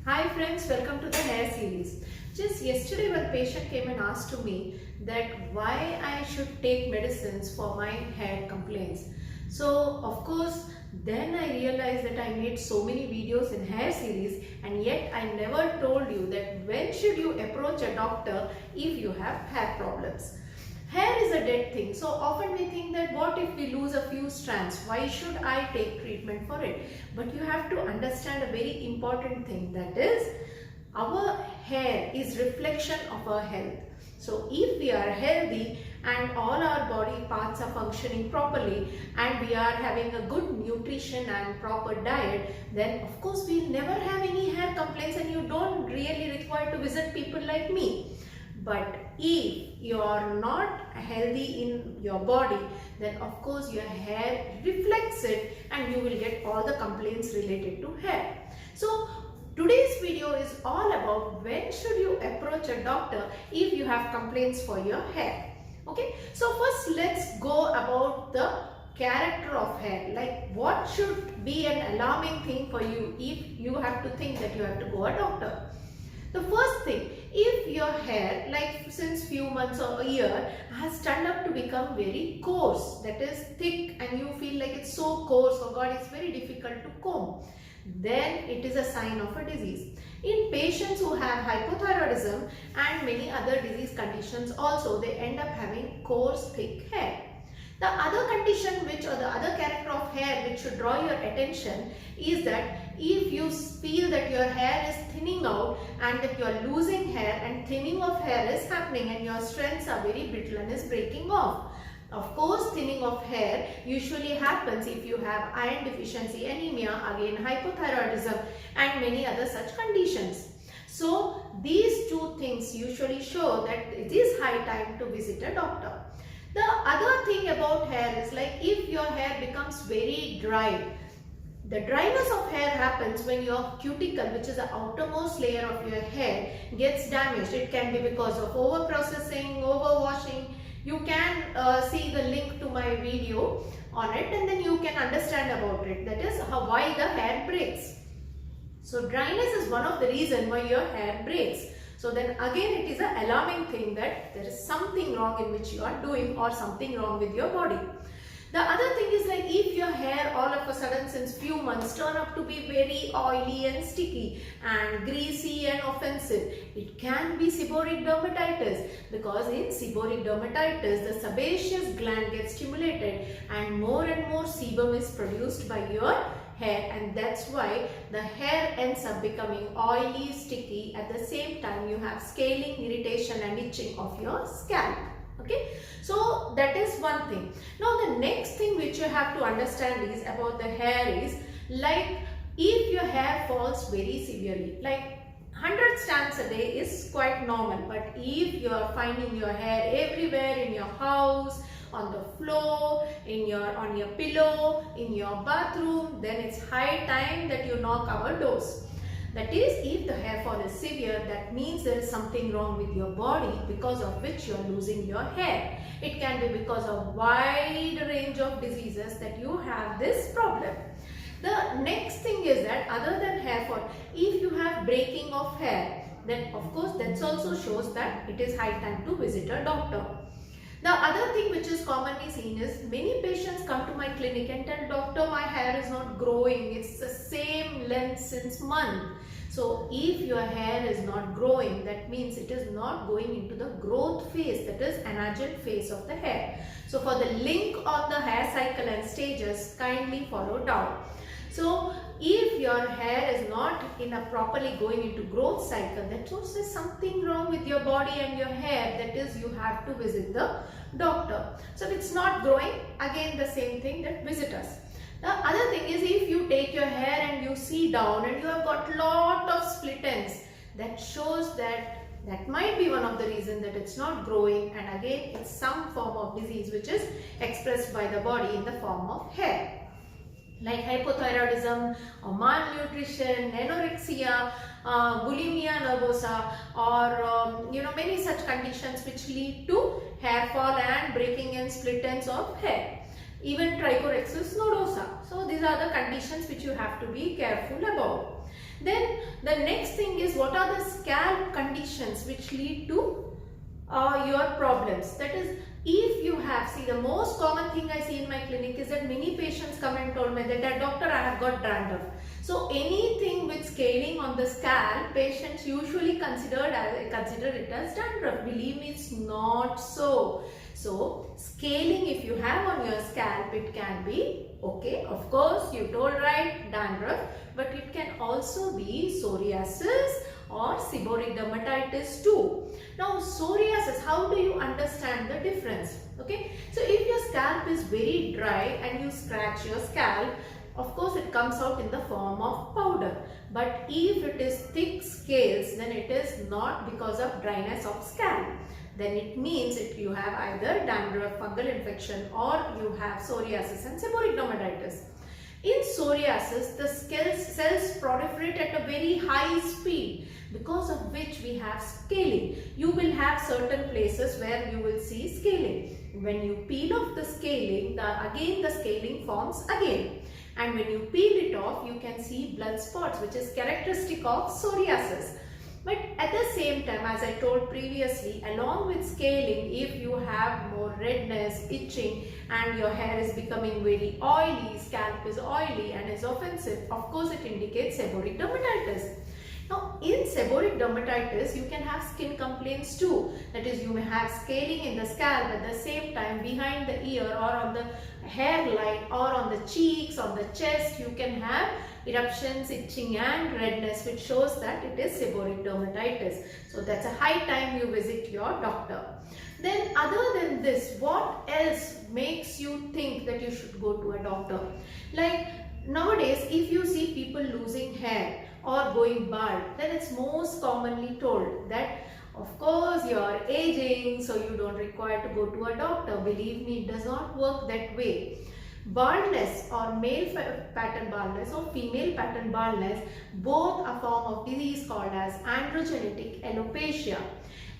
Hi friends, welcome to the hair series. Just yesterday one patient came and asked to me that why I should take medicines for my hair complaints. So of course then I realized that I made so many videos in hair series and yet I never told you that when should you approach a doctor if you have hair problems. Hair is a dead thing. So often we think that what if we lose a few strands? Why should I take treatment for it? But you have to understand a very important thing, that is our hair is reflection of our health. So if we are healthy and all our body parts are functioning properly and we are having a good nutrition and proper diet, then of course we'll never have any hair complaints and you don't really require to visit people like me. But if you are not healthy in your body, then of course your hair reflects it and you will get all the complaints related to hair. So today's video is all about when should you approach a doctor if you have complaints for your hair. Okay, so first let's go about the character of hair, like what should be an alarming thing for you if you have to think that you have to go a doctor. The first thing, if your hair, like since few months or a year, has turned up to become very coarse, that is thick, and you feel like it's so coarse, oh God, it's very difficult to comb, then it is a sign of a disease. In patients who have hypothyroidism and many other disease conditions also, they end up having coarse, thick hair. The other condition or the other character of hair which should draw your attention is that if you feel that your hair is thinning out and that you are losing hair and thinning of hair is happening and your strands are very brittle and is breaking off. Of course, thinning of hair usually happens if you have iron deficiency, anemia, again hypothyroidism and many other such conditions. So these two things usually show that it is high time to visit a doctor. The other thing about hair is like if your hair becomes very dry. The dryness of hair happens when your cuticle, which is the outermost layer of your hair, gets damaged. It can be because of over-processing, overwashing. You can see the link to my video on it and then you can understand about it. That is why the hair breaks. So dryness is one of the reasons why your hair breaks. So then again it is an alarming thing that there is something wrong in which you are doing or something wrong with your body. The other thing is like if your hair all of a sudden since few months turn up to be very oily and sticky and greasy and offensive, it can be seborrheic dermatitis, because in seborrheic dermatitis the sebaceous gland gets stimulated and more sebum is produced by your hair, and that's why the hair ends up becoming oily, sticky. At the same time you have scaling, irritation and itching of your scalp. Okay, so that is one thing. Now the next thing which you have to understand is about the hair is like if your hair falls very severely, like 100 strands a day is quite normal, but if you are finding your hair everywhere in your house, on the floor, on your pillow, in your bathroom, then it's high time that you knock our doors. That is, if the hair fall is severe, that means there is something wrong with your body because of which you are losing your hair. It can be because of wide range of diseases that you have this problem. The next thing is that other than hair fall, if you have breaking of hair, then of course that also shows that it is high time to visit a doctor. The other thing which is commonly seen is many patients come to my clinic and tell, doctor, my hair is not growing, it's the same length since month. So if your hair is not growing, that means it is not going into the growth phase, that is anagen phase of the hair. So for the link on the hair cycle and stages, kindly follow down. So if your hair is not properly going into growth cycle, that shows there's something wrong with your body and your hair, that is you have to visit the doctor. So if it's not growing, again the same thing, that visit us. The other thing is if you take your hair and you see down and you have got lot of split ends, that shows that might be one of the reasons that it's not growing, and again it's some form of disease which is expressed by the body in the form of hair. Like hypothyroidism or malnutrition, anorexia, bulimia nervosa, or many such conditions which lead to hair fall and breaking and split ends of hair. even trichorexis nodosa. So these are the conditions which you have to be careful about. Then the next thing is, what are the scalp conditions which lead to your problems? That is, if you have, see, the most common thing I see in my clinic is that many patients come and told me that doctor, I have got dandruff. So anything with scaling on the scalp, patients usually consider it as dandruff. Believe me, it's not so. So scaling, if you have on your scalp, it can be okay. Of course, you told right, dandruff, but it can also be psoriasis or seborrheic dermatitis too. Now psoriasis, how do you understand the difference? Okay, so if your scalp is very dry and you scratch your scalp, of course it comes out in the form of powder. But if it is thick scales, then it is not because of dryness of scalp. Then it means that you have either dandruff, fungal infection, or you have psoriasis and seborrheic dermatitis. In psoriasis, the cells proliferate at a very high speed, because of which we have scaling. You will have certain places where you will see scaling. When you peel off the scaling, again the scaling forms again. And when you peel it off, you can see blood spots, which is characteristic of psoriasis. But at the same time, as I told previously, along with scaling, if you have more redness, itching, and your hair is becoming very oily, scalp is oily and is offensive, of course it indicates seborrheic dermatitis. Now in seborrheic dermatitis, you can have skin complaints too. That is, you may have scaling in the scalp, at the same time behind the ear or on the hairline or on the cheeks, on the chest, you can have eruptions, itching and redness, which shows that it is seborrheic dermatitis. So that's a high time you visit your doctor. Then other than this, what else makes you think that you should go to a doctor? Like nowadays, if you see people losing hair or going bald, then it's most commonly told that of course you are aging, so you don't require to go to a doctor. Believe me, it does not work that way. Baldness or male pattern baldness or female pattern baldness, both a form of disease called as androgenetic alopecia.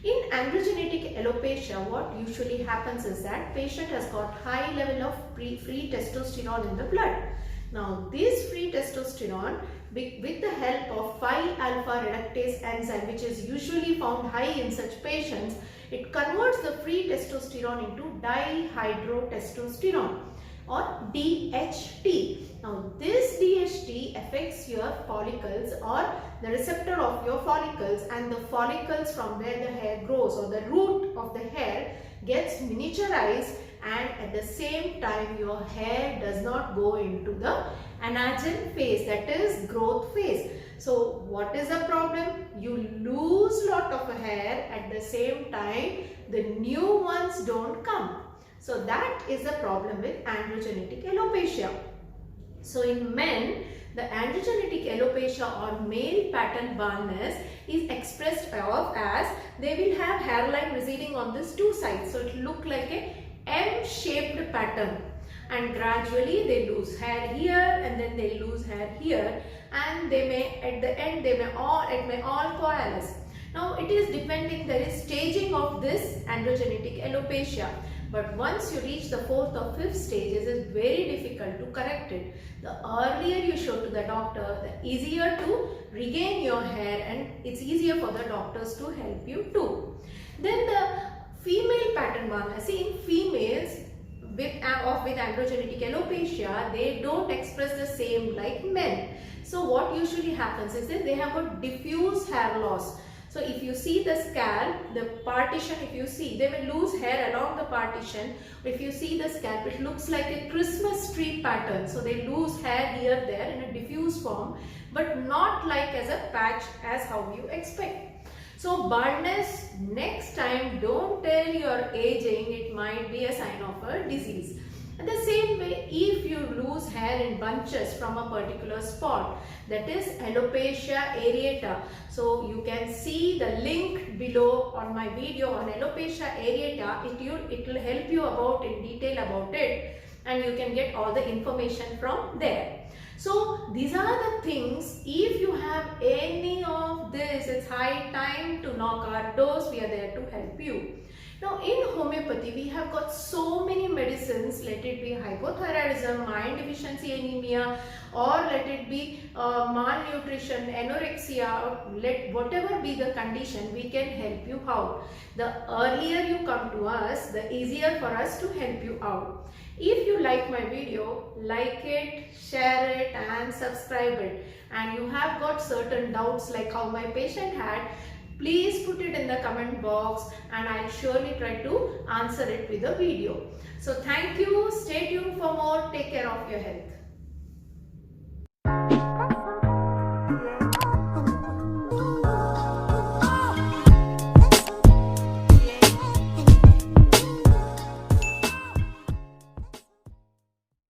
In androgenetic alopecia, what usually happens is that patient has got high level of free testosterone in the blood. Now this free testosterone, with the help of 5-alpha reductase enzyme, which is usually found high in such patients, it converts the free testosterone into dihydrotestosterone or DHT. Now this DHT affects your follicles or the receptor of your follicles, and the follicles from where the hair grows or the root of the hair gets miniaturized, and at the same time your hair does not go into the anagen phase, that is growth phase. So what is the problem? You lose lot of hair, at the same time the new ones don't come. So that is the problem with androgenetic alopecia. So in men, the androgenetic alopecia or male pattern baldness is expressed as they will have hairline receding on these two sides. So it look like a M-shaped pattern, and gradually they lose hair here and then they lose hair here, and they may at the end it may all coalesce. Now it is depending, there is staging of this androgenetic alopecia. But once you reach the 4th or 5th stages, it is very difficult to correct it. The earlier you show to the doctor, the easier to regain your hair, and it's easier for the doctors to help you too. Then the female pattern baldness. See, in females with androgenetic alopecia, they don't express the same like men. So what usually happens is that they have a diffuse hair loss. So if you see the scalp, the partition, if you see, they will lose hair along the partition. If you see the scalp, it looks like a Christmas tree pattern. So they lose hair here, there in a diffuse form, but not like as a patch as how you expect. So baldness, next time don't tell you're aging, it might be a sign of a disease. And the same way, if you lose hair in bunches from a particular spot, that is alopecia areata. So you can see the link below on my video on alopecia areata. It will help you in detail about it, and you can get all the information from there. So these are the things. If you have any of this, it's high time to knock our doors. We are there to help you. Now in homeopathy, we have got so many medicines, let it be hypothyroidism, iron deficiency anemia, or let it be malnutrition, anorexia, or whatever be the condition, we can help you out. The earlier you come to us, the easier for us to help you out. If you like my video, like it, share it and subscribe it. And you have got certain doubts like how my patient had, please put it in the comment box and I'll surely try to answer it with a video. So thank you. Stay tuned for more. Take care of your health.